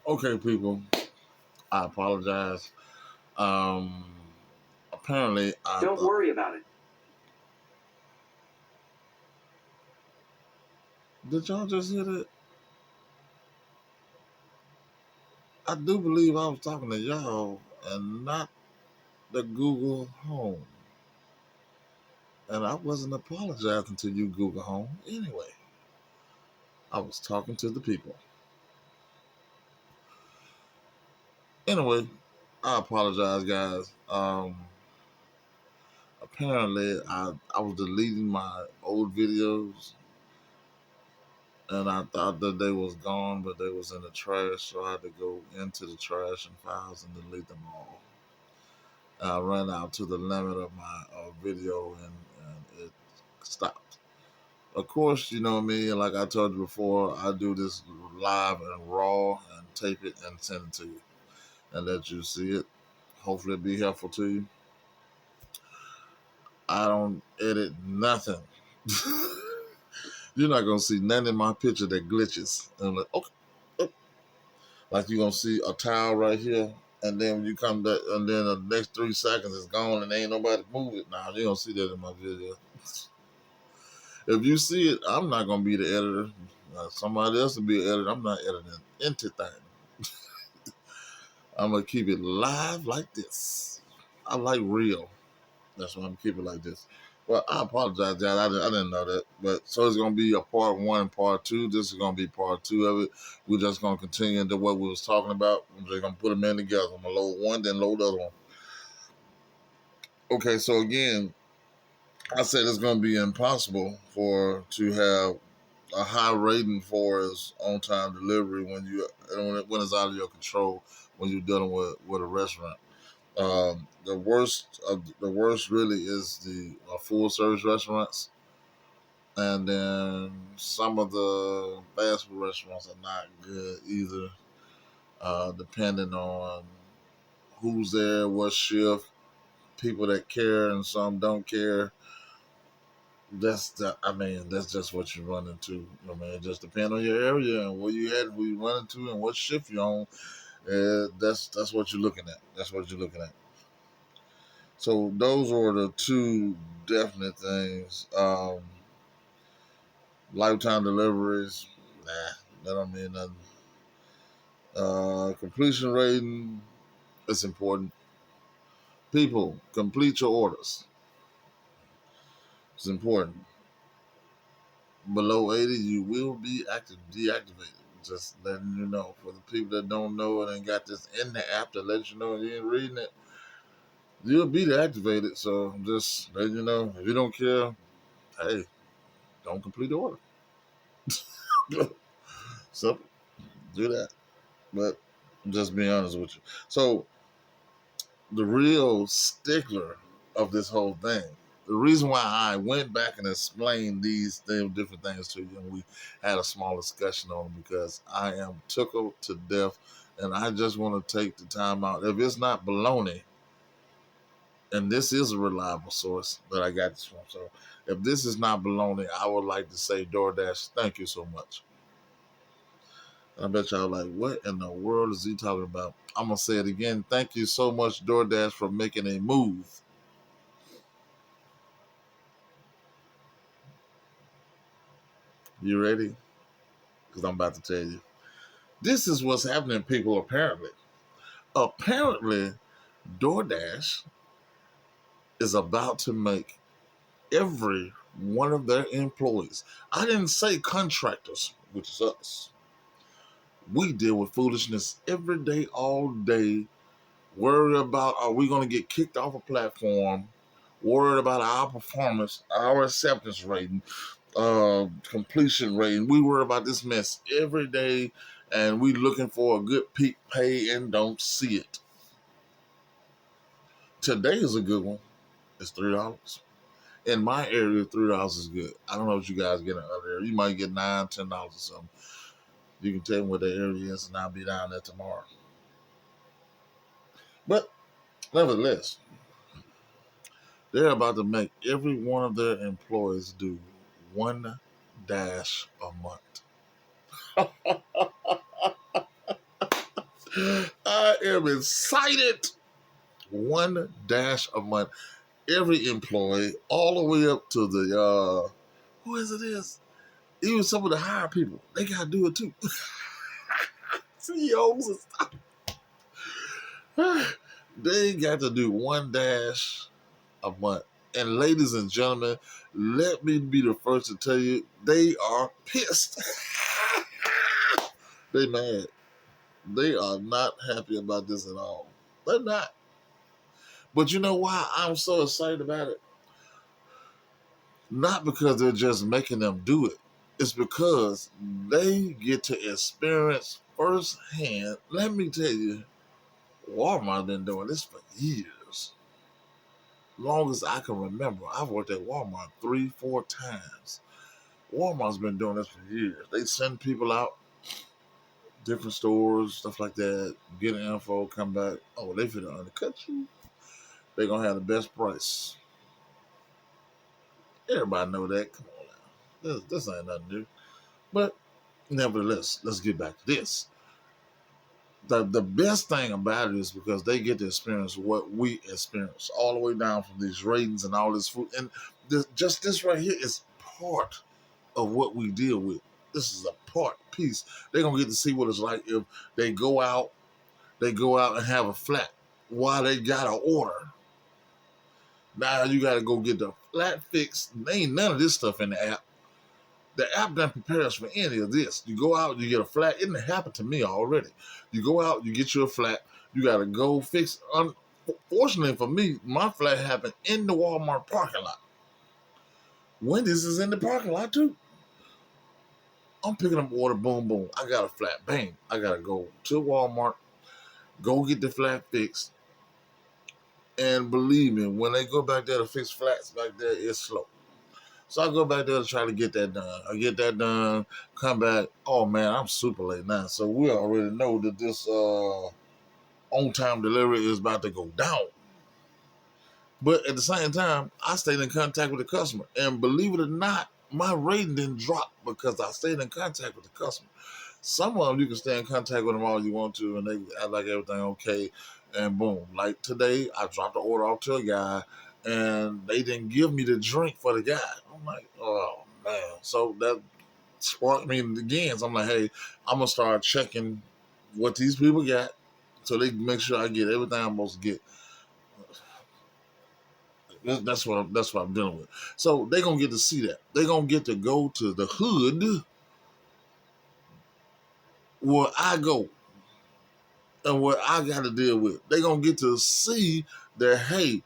Okay, people, I apologize. Um, apparently, I Don't thought. worry about it. Did y'all just hear that? I do believe I was talking to y'all and not the Google Home. And I wasn't apologizing to you, Google Home. Anyway, I was talking to the people. Anyway, I apologize, guys. Apparently, I was deleting my old videos and I thought that they was gone, but they was in the trash, so I had to go into the trash and files and delete them all. I ran out to the limit of my video, and it stopped. Of course, you know me, like I told you before, I do this live and raw and tape it and send it to you and let you see it. Hopefully, it be helpful to you. I don't edit nothing. You're not gonna see nothing in my picture that glitches. And I'm like, okay, like you're gonna see a towel right here, and then when you come back, and then the next 3 seconds it's gone, and ain't nobody move it. Now you don't see that in my video. If you see it, I'm not gonna be the editor. Somebody else will be the editor. I'm not editing anything. I'm gonna keep it live like this. I like real. That's why I'm keeping it like this. Well, I apologize, Dad. I didn't know that. But so it's gonna be a part one, part two. This is gonna be part two of it. We're just gonna continue into what we was talking about. I'm just gonna put them in together. I'm gonna load one, then load the other one. Okay, so again, I said it's gonna be impossible for to have a high rating for as on time delivery when it's out of your control when you're dealing with a restaurant. The worst really is the full service restaurants, and then some of the fast food restaurants are not good either. Depending on who's there, what shift, people that care and some don't care. That's just what you run into. You know, man, it just depends on your area and where you at, who you run into, and what shift you're on. That's what you're looking at. That's what you're looking at. So those are the two definite things. Lifetime deliveries, nah, that don't mean nothing. Completion rating, it's important. People, complete your orders. It's important. Below 80, you will be deactivated. Just letting you know. For the people that don't know it and got this in the app to let you know you ain't reading it, you'll be deactivated. So just letting you know. If you don't care, hey, don't complete the order. Simple. Do that. But just be honest with you. So the real stickler of this whole thing, the reason why I went back and explained these different things to you, and we had a small discussion on them because I am tickled to death, and I just want to take the time out. If it's not baloney, and this is a reliable source that I got this from, so if this is not baloney, I would like to say DoorDash, thank you so much. I bet y'all like, what in the world is he talking about? I'm gonna say it again. Thank you so much, DoorDash, for making a move. You ready? Because I'm about to tell you. This is what's happening, people, apparently. Apparently, DoorDash is about to make every one of their employees, I didn't say contractors, which is us. We deal with foolishness every day, all day, worried about are we going to get kicked off a platform, worried about our performance, our acceptance rating, completion rating. We worry about this mess every day, and we looking for a good peak pay and don't see it. Today is a good one. It's $3. In my area, $3 is good. I don't know what you guys get in other areas. You might get $9, $10 or something. You can tell me what the area is, and I'll be down there tomorrow. But nevertheless, they're about to make every one of their employees do one dash a month. I am excited. One dash a month. Every employee, all the way up to the who is it is? Even some of the higher people, they gotta do it too. CEOs and stuff. They got to do one dash a month. And ladies and gentlemen, let me be the first to tell you, they are pissed. They mad. They are not happy about this at all. They're not. But you know why I'm so excited about it? Not because they're just making them do it. It's because they get to experience firsthand. Let me tell you, Walmart been doing this for years. Long as I can remember. I've worked at Walmart 3-4 times. Walmart's been doing this for years. They send people out, different stores, stuff like that, get an info, come back. Oh, they finna undercut you. They gonna have the best price. Everybody know that. Come on now. This ain't nothing new. But nevertheless, let's get back to this. The best thing about it is because they get to experience what we experience all the way down from these ratings and all this food. And just this right here is part of what we deal with. This is a part piece. They're gonna get to see what it's like if they go out and have a flat while they got an order. Now you gotta go get the flat fixed. There ain't none of this stuff in the app. The app doesn't prepare us for any of this. You go out, you get a flat. It didn't happen to me already. You go out, you get you a flat. You gotta go fix. Fortunately for me, my flat happened in the Walmart parking lot. Wendy's is in the parking lot too. I'm picking up order, boom, boom. I got a flat, bang. I gotta go to Walmart, go get the flat fixed. And believe me, when they go back there to fix flats back there, it's slow. So I go back there to try to get that done. I get that done, come back. Oh man, I'm super late now. So we already know that this on-time delivery is about to go down. But at the same time, I stayed in contact with the customer. And believe it or not, my rating didn't drop because I stayed in contact with the customer. Some of them you can stay in contact with them all you want to, and they act like everything okay, and boom. Like today, I dropped the order off to a guy, and they didn't give me the drink for the guy. I'm like, oh man. So that sparked me again. So I'm like, hey, I'm gonna start checking what these people got, so they make sure I get everything I'm supposed to get. That's what I'm dealing with. So they gonna get to see that. They gonna get to go to the hood where I go and what I got to deal with. They gonna get to see that hey,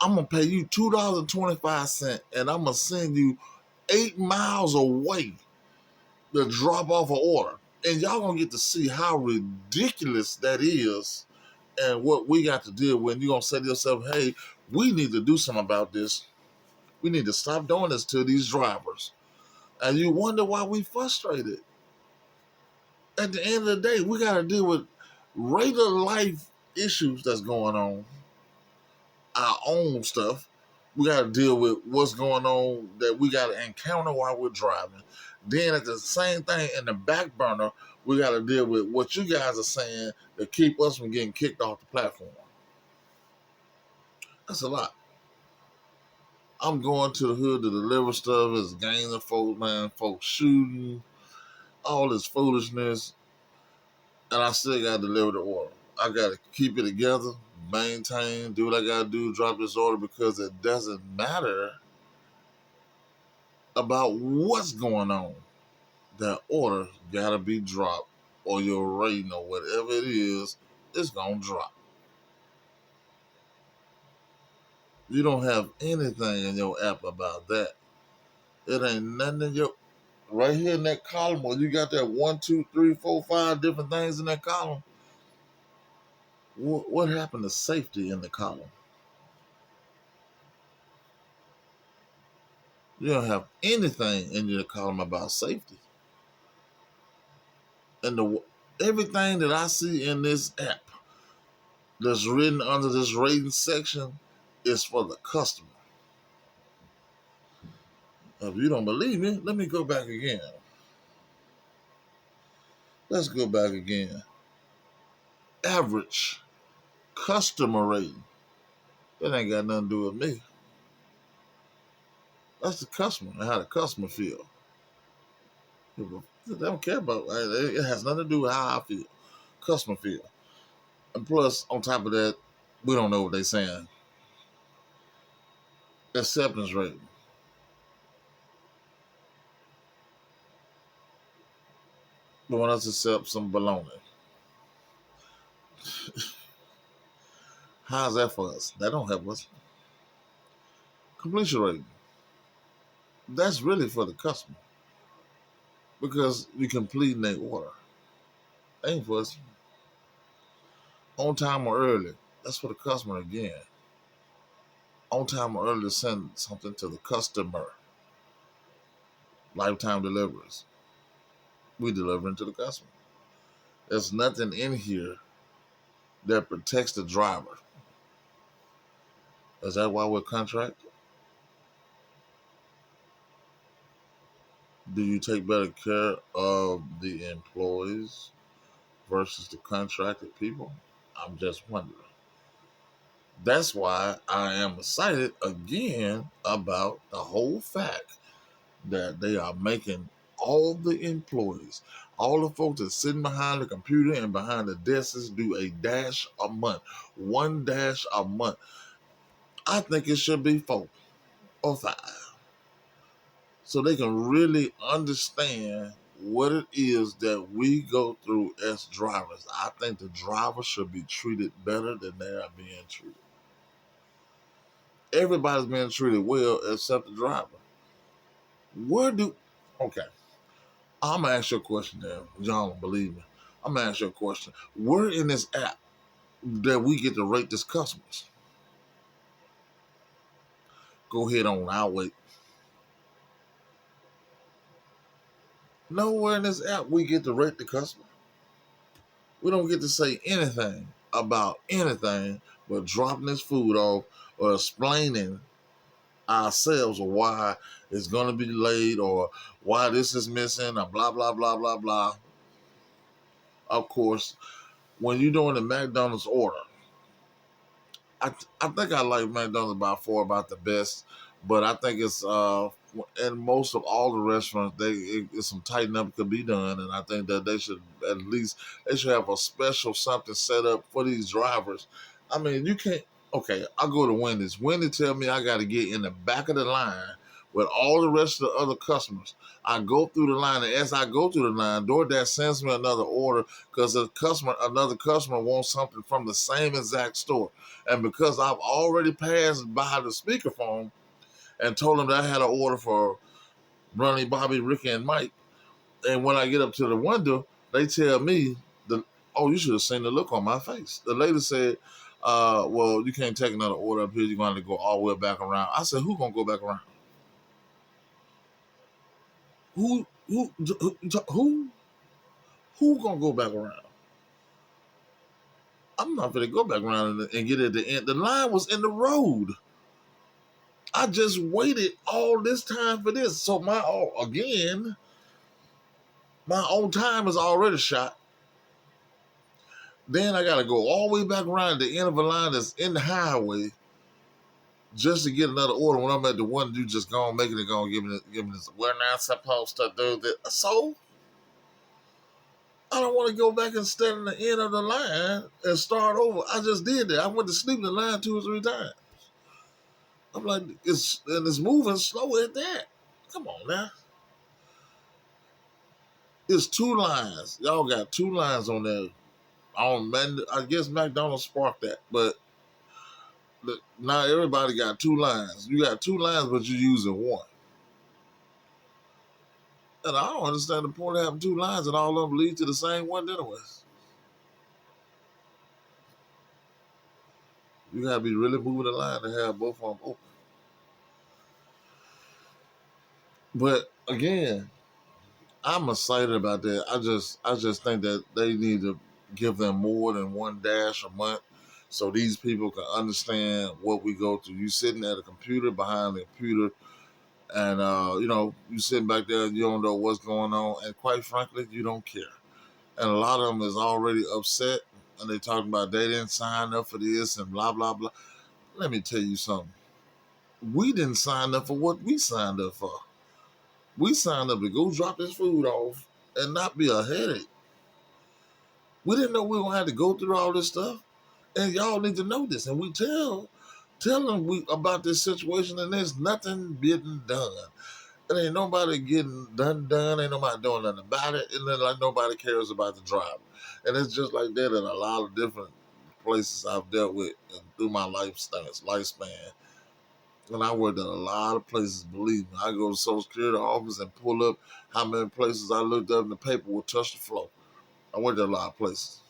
I'm gonna pay you $2.25, and I'm gonna send you 8 miles away to drop off an order, and y'all gonna get to see how ridiculous that is, and what we got to deal with. And you gonna say to yourself, hey, we need to do something about this. We need to stop doing this to these drivers. And you wonder why we frustrated. At the end of the day, we got to deal with regular life issues that's going on, our own stuff. We got to deal with what's going on that we got to encounter while we're driving. Then at the same thing in the back burner, we got to deal with what you guys are saying to keep us from getting kicked off the platform. That's a lot. I'm going to the hood to deliver stuff. It's gangs of folks, man, folks shooting, all this foolishness, and I still got to deliver the order. I got to keep it together, maintain, do what I got to do, drop this order because it doesn't matter about what's going on. That order got to be dropped or your rating or whatever it is, it's going to drop. You don't have anything in your app about that. It ain't nothing in your right here in that column where you got that 1, 2, 3, 4, 5 different things in that column. What happened to safety in the column? You don't have anything in your column about safety. And everything that I see in this app that's written under this rating section is for the customer. If you don't believe me, let me go back again. Let's go back again. average customer rating. That ain't got nothing to do with me. That's the customer and how the customer feel. People, they don't care about it. It has nothing to do with how I feel. Customer feel. And plus, on top of that, we don't know what they're saying. Acceptance rate. But when us accept some baloney. How's that for us? That don't help us. Completion rate. That's really for the customer. Because you completing their order. Ain't for us. On time or early. That's for the customer again. On time or early to send something to the customer. Lifetime deliveries. We delivering to the customer. There's nothing in here that protects the driver. Is that why we're contracted? Do you take better care of the employees versus the contracted people? I'm just wondering. That's why I am excited again about the whole fact that they are making all the employees, all the folks that sitting behind the computer and behind the desks do a dash a month, one dash a month. I think it should be 4 or 5. So they can really understand what it is that we go through as drivers. I think the drivers should be treated better than they are being treated. Everybody's being treated well except the driver. Where do okay? I'm gonna ask you a question there. Y'all don't believe me. I'm gonna ask you a question. Where in this app that we get to rate this customers? Go ahead on, I'll wait. Nowhere in this app we get to rate the customer. We don't get to say anything about anything but dropping this food off or explaining ourselves or why it's gonna be late or why this is missing or blah blah blah blah blah. Of course, when you're doing the McDonald's order, I think I like McDonald's by far about the best, but I think it's in most of all the restaurants it's some tighten up could be done, and I think that they should at least they should have a special something set up for these drivers. I mean, you can't. Okay, I go to Wendy's. Wendy's tell me I got to get in the back of the line with all the rest of the other customers. I go through the line, and as I go through the line, DoorDash sends me another order because another customer wants something from the same exact store. And because I've already passed by the speakerphone and told them that I had an order for Ronnie, Bobby, Ricky, and Mike, and when I get up to the window, they tell me, "Oh, you should have seen the look on my face." The lady said, "Well, you can't take another order up here. You're going to go all the way back around." I said, "Who gonna go back around? Who who gonna go back around? I'm not gonna go back around and get at the end. The line was in the road. I just waited all this time for this. So my own time is already shot. Then I gotta go all the way back around the end of a line that's in the highway just to get another order when I'm at the one you just gonna make it and gonna give me this. We're not supposed to do this. So I don't want to go back and stand in the end of the line and start over. I just did that. I went to sleep in the line 2 or 3 times. I'm like, it's moving slow at that. Come on now. It's 2 lines. Y'all got 2 lines on there. I guess McDonald's sparked that, but now everybody got 2 lines. You got 2 lines, but you're using one. And I don't understand the point of having 2 lines and all of them lead to the same one anyway. You gotta be really moving the line to have both of them open. But again, I'm excited about that. I just think that they need to give them more than one dash a month so these people can understand what we go through. You sitting at a computer behind the computer and you sitting back there and you don't know what's going on and quite frankly you don't care. And a lot of them is already upset and they talking about they didn't sign up for this and blah blah blah. Let me tell you something. We didn't sign up for what we signed up for. We signed up to go drop this food off and not be a headache. We didn't know we were gonna have to go through all this stuff, and y'all need to know this. And we tell them we about this situation, and there's nothing getting done. And ain't nobody getting done. Ain't nobody doing nothing about it. And then like nobody cares about the driver. And it's just like that in a lot of different places I've dealt with through my lifespan. And I worked at a lot of places, believe me. I go to Social Security office and pull up how many places I looked up and the paper will touch the floor. I worked at a lot of places.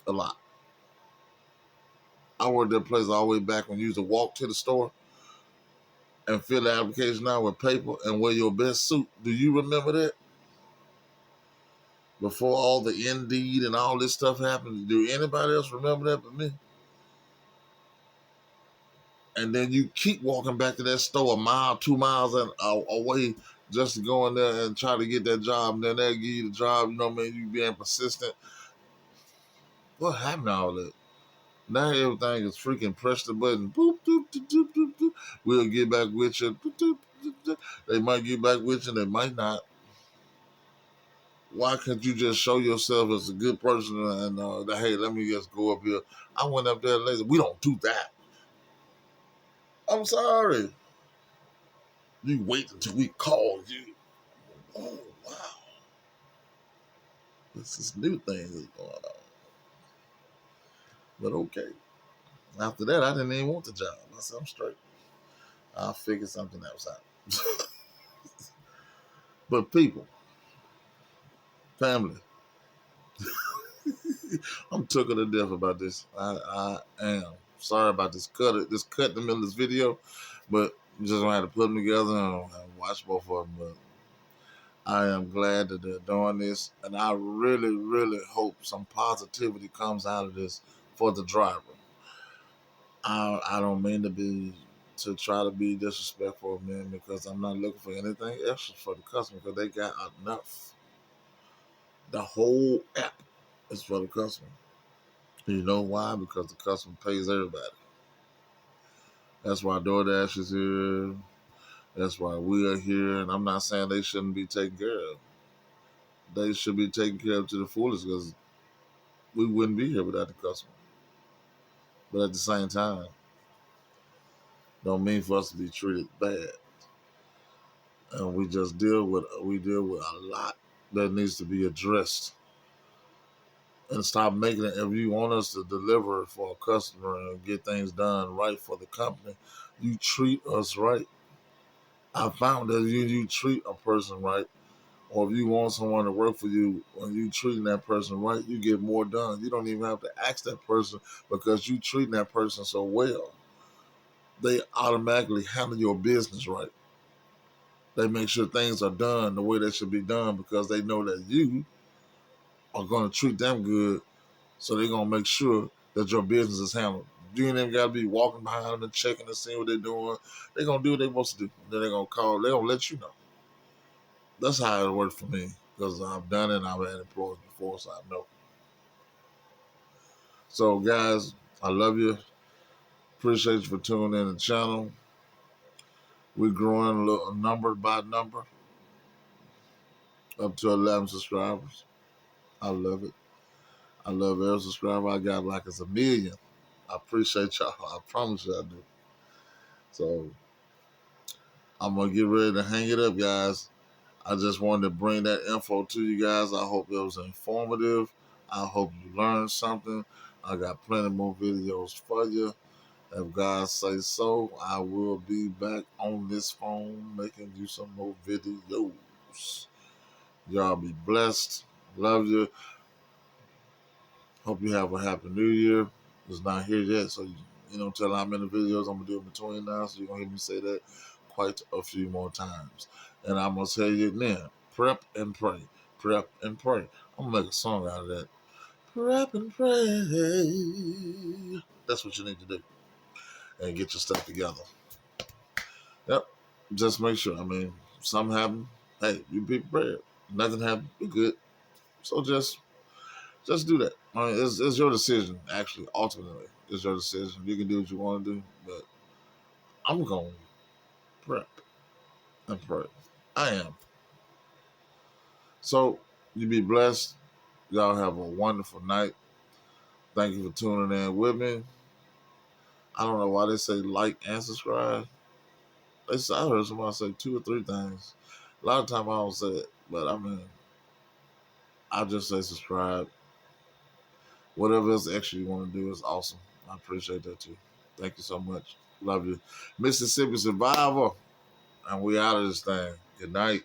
A lot. I worked at places all the way back when you used to walk to the store and fill the application out with paper and wear your best suit. Do you remember that? Before all the Indeed and all this stuff happened, do anybody else remember that but me? And then you keep walking back to that store a mile, 2 miles away just to go in there and try to get that job. And then they'll give you the job, you know what I mean? You being persistent. What happened to all that? Now everything is freaking press the button. Boop, doop, doop, doop, doop, doop. We'll get back with you. Doop, doop, doop, doop. They might get back with you, they might not. Why can't you just show yourself as a good person and hey, let me just go up here? I went up there later. We don't do that. I'm sorry. You wait until we call you. Oh wow, this is new thing is going on. But okay. After that, I didn't even want the job. I said I'm straight. I'll figure something else out. But people, family, I'm took to death about this. I am sorry about this cut. This cut in the middle of this video, but you just gonna have to put them together and watch both of them. But I am glad that they're doing this, and I really, really hope some positivity comes out of this for the driver. I don't mean to try to be disrespectful, man, because I'm not looking for anything extra for the customer because they got enough. The whole app is for the customer. You know why? Because the customer pays everybody. That's why DoorDash is here. That's why we are here. And I'm not saying they shouldn't be taken care of. They should be taken care of to the fullest because we wouldn't be here without the customer. But at the same time, don't mean for us to be treated bad. And we deal with a lot that needs to be addressed. And stop making it. If you want us to deliver for a customer and get things done right for the company, you treat us right. I found that you treat a person right, or if you want someone to work for you, when you treating that person right, you get more done. You don't even have to ask that person because you treating that person so well. They automatically handle your business right. They make sure things are done the way they should be done because they know that you are going to treat them good. So they're going to make sure that your business is handled. You ain't even got to be walking behind them and checking and seeing what they're doing. They're going to do what they're supposed to do. Then they're going to call. They're going to let you know. That's how it works for me because I've done it and I've had employees before, so I know. So, guys, I love you. Appreciate you for tuning in the channel. We're growing a little number by number up to 11 subscribers. I love it. I love every subscriber I got like it's a million. I appreciate y'all. I promise you I do. So I'm gonna get ready to hang it up, guys. I just wanted to bring that info to you guys. I hope it was informative. I hope you learned something. I got plenty more videos for you. If God say so, I will be back on this phone making you some more videos. Y'all be blessed. Love you. Hope you have a happy new year. It's not here yet, so you don't tell how many videos I'm gonna do in between now, so you're gonna hear me say that quite a few more times. And I'm gonna tell you now, prep and pray. Prep and pray. I'm gonna make a song out of that. Prep and pray. That's what you need to do. And get your stuff together. Yep. Just make sure. I mean, something happen. Hey, you be prepared. Nothing happened. Be good. So just do that. I mean, it's your decision. Actually, ultimately, it's your decision. You can do what you want to do, but I'm going to prep and pray. I am. So you be blessed. Y'all have a wonderful night. Thank you for tuning in with me. I don't know why they say like and subscribe. I heard somebody say 2 or 3 things. A lot of time I don't say it, but I mean, I just say subscribe. Whatever else extra you want to do is awesome. I appreciate that too. Thank you so much. Love you. Mississippi Survivor, and we out of this thing. Good night.